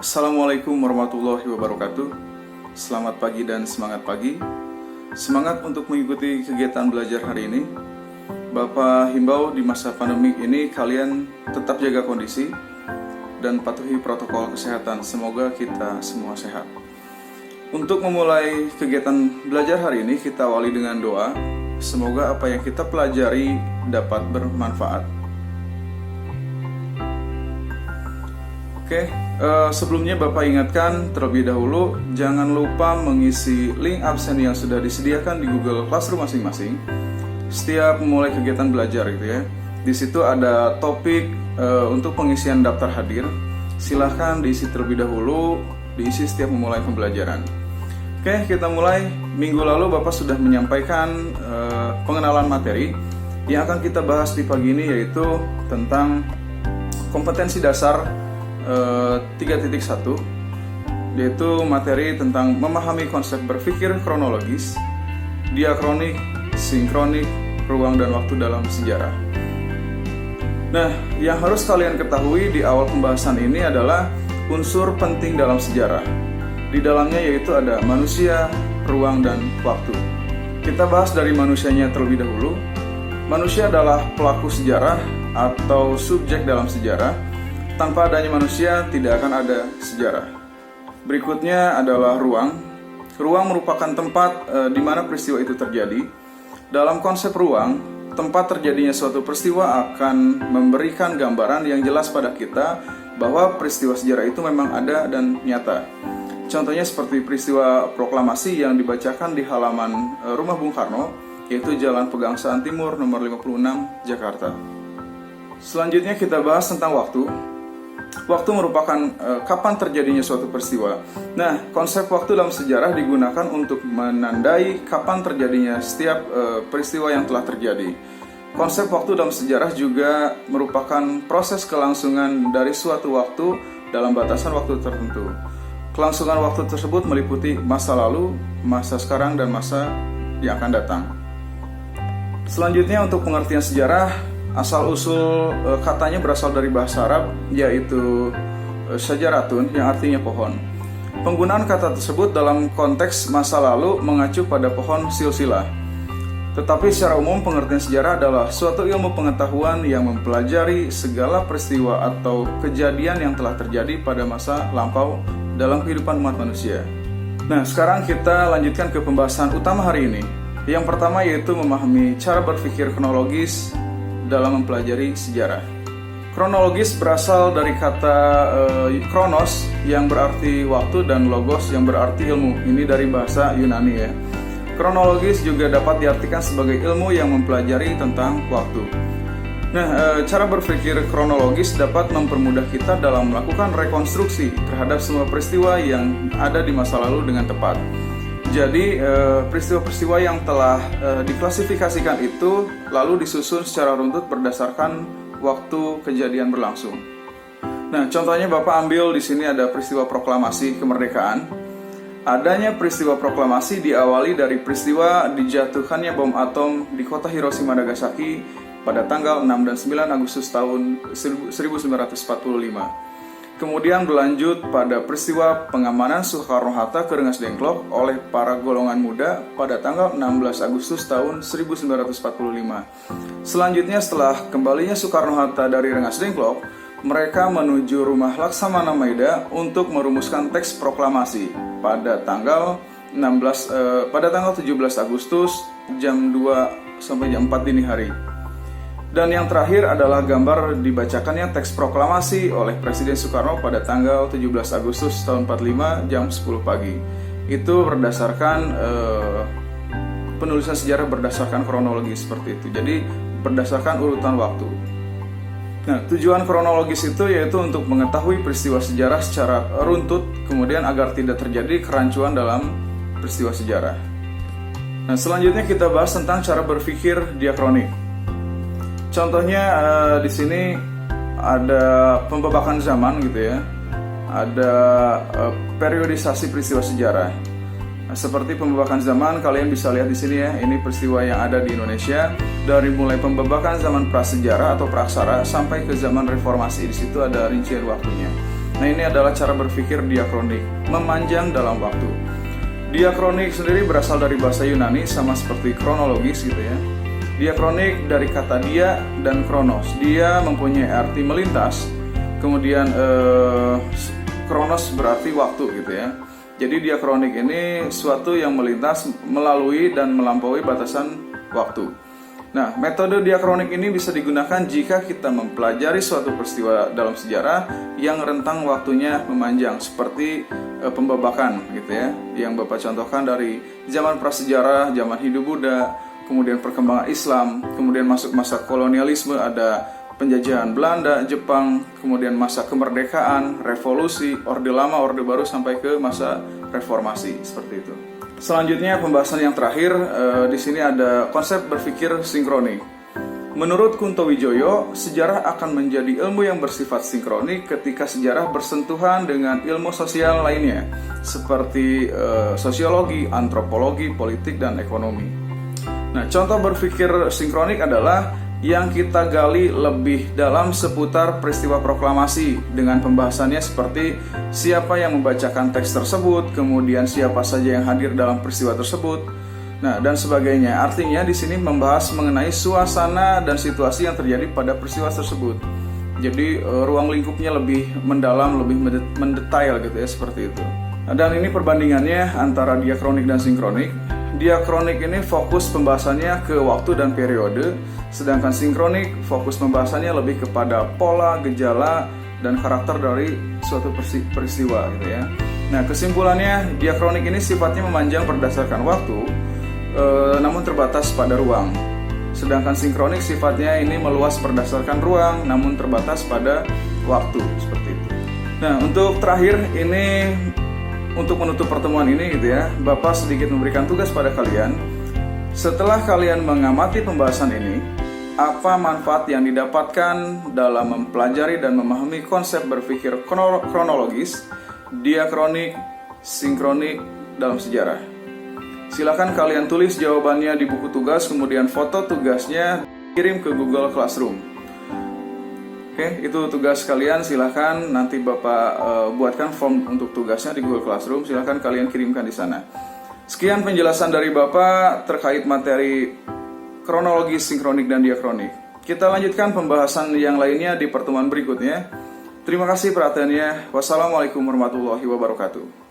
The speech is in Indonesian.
Assalamualaikum warahmatullahi wabarakatuh. Selamat pagi dan semangat pagi. Semangat untuk mengikuti kegiatan belajar hari ini. Bapak himbau di masa pandemi ini kalian tetap jaga kondisi dan patuhi protokol kesehatan. Semoga kita semua sehat. Untuk memulai kegiatan belajar hari ini, kita awali dengan doa. Semoga apa yang kita pelajari dapat bermanfaat. Oke, sebelumnya Bapak ingatkan terlebih dahulu, jangan lupa mengisi link absen yang sudah disediakan di Google Classroom masing-masing setiap memulai kegiatan belajar gitu ya. Di situ ada topik untuk pengisian daftar hadir. Silahkan diisi terlebih dahulu, diisi setiap memulai pembelajaran. Oke, kita mulai. Minggu lalu Bapak sudah menyampaikan pengenalan materi. Yang akan kita bahas di pagi ini yaitu tentang kompetensi dasar 3.1, yaitu materi tentang memahami konsep berpikir kronologis, diakronik, sinkronik, ruang dan waktu dalam sejarah. Nah, yang harus kalian ketahui di awal pembahasan ini adalah unsur penting dalam sejarah. Di dalamnya yaitu ada manusia, ruang, dan waktu. Kita bahas dari manusianya terlebih dahulu. Manusia adalah pelaku sejarah atau subjek dalam sejarah. Tanpa adanya manusia, tidak akan ada sejarah. Berikutnya adalah ruang. Ruang merupakan tempat di mana peristiwa itu terjadi. Dalam konsep ruang, tempat terjadinya suatu peristiwa akan memberikan gambaran yang jelas pada kita bahwa peristiwa sejarah itu memang ada dan nyata. Contohnya seperti peristiwa proklamasi yang dibacakan di halaman rumah Bung Karno, yaitu Jalan Pegangsaan Timur nomor 56, Jakarta. Selanjutnya kita bahas tentang waktu. Waktu merupakan kapan terjadinya suatu peristiwa. Nah, konsep waktu dalam sejarah digunakan untuk menandai kapan terjadinya setiap peristiwa yang telah terjadi. Konsep waktu dalam sejarah juga merupakan proses kelangsungan dari suatu waktu dalam batasan waktu tertentu. Kelangsungan waktu tersebut meliputi masa lalu, masa sekarang, dan masa yang akan datang. Selanjutnya untuk pengertian sejarah, asal-usul katanya berasal dari bahasa Arab, yaitu syajaratun, yang artinya pohon. Penggunaan kata tersebut dalam konteks masa lalu mengacu pada pohon silsilah. Tetapi secara umum pengertian sejarah adalah suatu ilmu pengetahuan yang mempelajari segala peristiwa atau kejadian yang telah terjadi pada masa lampau dalam kehidupan umat manusia. Nah, sekarang kita lanjutkan ke pembahasan utama hari ini. Yang pertama yaitu memahami cara berpikir kronologis dalam mempelajari sejarah. Kronologis berasal dari kata kronos yang berarti waktu dan logos yang berarti ilmu. Ini dari bahasa Yunani ya. Kronologis juga dapat diartikan sebagai ilmu yang mempelajari tentang waktu. Nah, cara berpikir kronologis dapat mempermudah kita dalam melakukan rekonstruksi terhadap semua peristiwa yang ada di masa lalu dengan tepat. Jadi peristiwa-peristiwa yang telah diklasifikasikan itu lalu disusun secara runtut berdasarkan waktu kejadian berlangsung. Nah, contohnya Bapak ambil di sini ada peristiwa proklamasi kemerdekaan. Adanya peristiwa proklamasi diawali dari peristiwa dijatuhkannya bom atom di kota Hiroshima Nagasaki pada tanggal 6 dan 9 Agustus tahun 1945. Kemudian berlanjut pada peristiwa pengamanan Soekarno-Hatta ke Rengas Dengklok oleh para golongan muda pada tanggal 16 Agustus tahun 1945. Selanjutnya setelah kembalinya Soekarno-Hatta dari Rengas Dengklok, mereka menuju rumah Laksamana Maida untuk merumuskan teks proklamasi pada tanggal 17 Agustus jam 2 sampai jam 4 dini hari. Dan yang terakhir adalah gambar dibacakannya teks proklamasi oleh Presiden Soekarno pada tanggal 17 Agustus tahun 45 jam 10 pagi. Itu berdasarkan penulisan sejarah berdasarkan kronologi seperti itu. Jadi berdasarkan urutan waktu. Nah, tujuan kronologis itu yaitu untuk mengetahui peristiwa sejarah secara runtut, kemudian agar tidak terjadi kerancuan dalam peristiwa sejarah. Nah, selanjutnya kita bahas tentang cara berpikir diakronik. Contohnya di sini ada pembabakan zaman gitu ya, ada periodisasi peristiwa sejarah. Nah, seperti pembabakan zaman kalian bisa lihat di sini ya, ini peristiwa yang ada di Indonesia dari mulai pembabakan zaman prasejarah atau praksara sampai ke zaman reformasi. Di situ ada rincian waktunya. Nah, ini adalah cara berpikir diakronik, memanjang dalam waktu. Diakronik sendiri berasal dari bahasa Yunani, sama seperti kronologis gitu ya. Diakronik dari kata dia dan kronos. Dia mempunyai arti melintas, kemudian kronos berarti waktu gitu ya. Jadi diakronik ini suatu yang melintas melalui dan melampaui batasan waktu. Nah, metode diakronik ini bisa digunakan jika kita mempelajari suatu peristiwa dalam sejarah yang rentang waktunya memanjang, seperti pembabakan gitu ya, yang Bapak contohkan dari zaman prasejarah, zaman Hindu Buddha, kemudian perkembangan Islam, kemudian masuk masa kolonialisme, ada penjajahan Belanda, Jepang, kemudian masa kemerdekaan, revolusi, Orde Lama, Orde Baru, sampai ke masa reformasi, seperti itu. Selanjutnya pembahasan yang terakhir, di sini ada konsep berpikir sinkronik. Menurut Kunto Wijoyo, sejarah akan menjadi ilmu yang bersifat sinkronik ketika sejarah bersentuhan dengan ilmu sosial lainnya, seperti sosiologi, antropologi, politik, dan ekonomi. Nah, contoh berpikir sinkronik adalah yang kita gali lebih dalam seputar peristiwa proklamasi dengan pembahasannya seperti siapa yang membacakan teks tersebut, kemudian siapa saja yang hadir dalam peristiwa tersebut, nah dan sebagainya. Artinya di sini membahas mengenai suasana dan situasi yang terjadi pada peristiwa tersebut. Jadi ruang lingkupnya lebih mendalam, lebih mendetail gitu ya, seperti itu. Nah, dan ini perbandingannya antara diakronik dan sinkronik. Diakronik ini fokus pembahasannya ke waktu dan periode, sedangkan sinkronik fokus pembahasannya lebih kepada pola, gejala, dan karakter dari suatu peristiwa gitu ya. Nah, kesimpulannya diakronik ini sifatnya memanjang berdasarkan waktu, namun terbatas pada ruang. Sedangkan sinkronik sifatnya ini meluas berdasarkan ruang, namun terbatas pada waktu, seperti itu. Nah, untuk terakhir ini, untuk menutup pertemuan ini gitu ya, Bapak sedikit memberikan tugas pada kalian. Setelah kalian mengamati pembahasan ini, apa manfaat yang didapatkan dalam mempelajari dan memahami konsep berpikir kronologis, diakronik, sinkronik dalam sejarah? Silakan kalian tulis jawabannya di buku tugas, kemudian foto tugasnya kirim ke Google Classroom. Oke, itu tugas kalian. Silakan nanti Bapak buatkan form untuk tugasnya di Google Classroom. Silakan kalian kirimkan di sana. Sekian penjelasan dari Bapak terkait materi kronologi, sinkronik, dan diakronik. Kita lanjutkan pembahasan yang lainnya di pertemuan berikutnya. Terima kasih perhatiannya. Wassalamualaikum warahmatullahi wabarakatuh.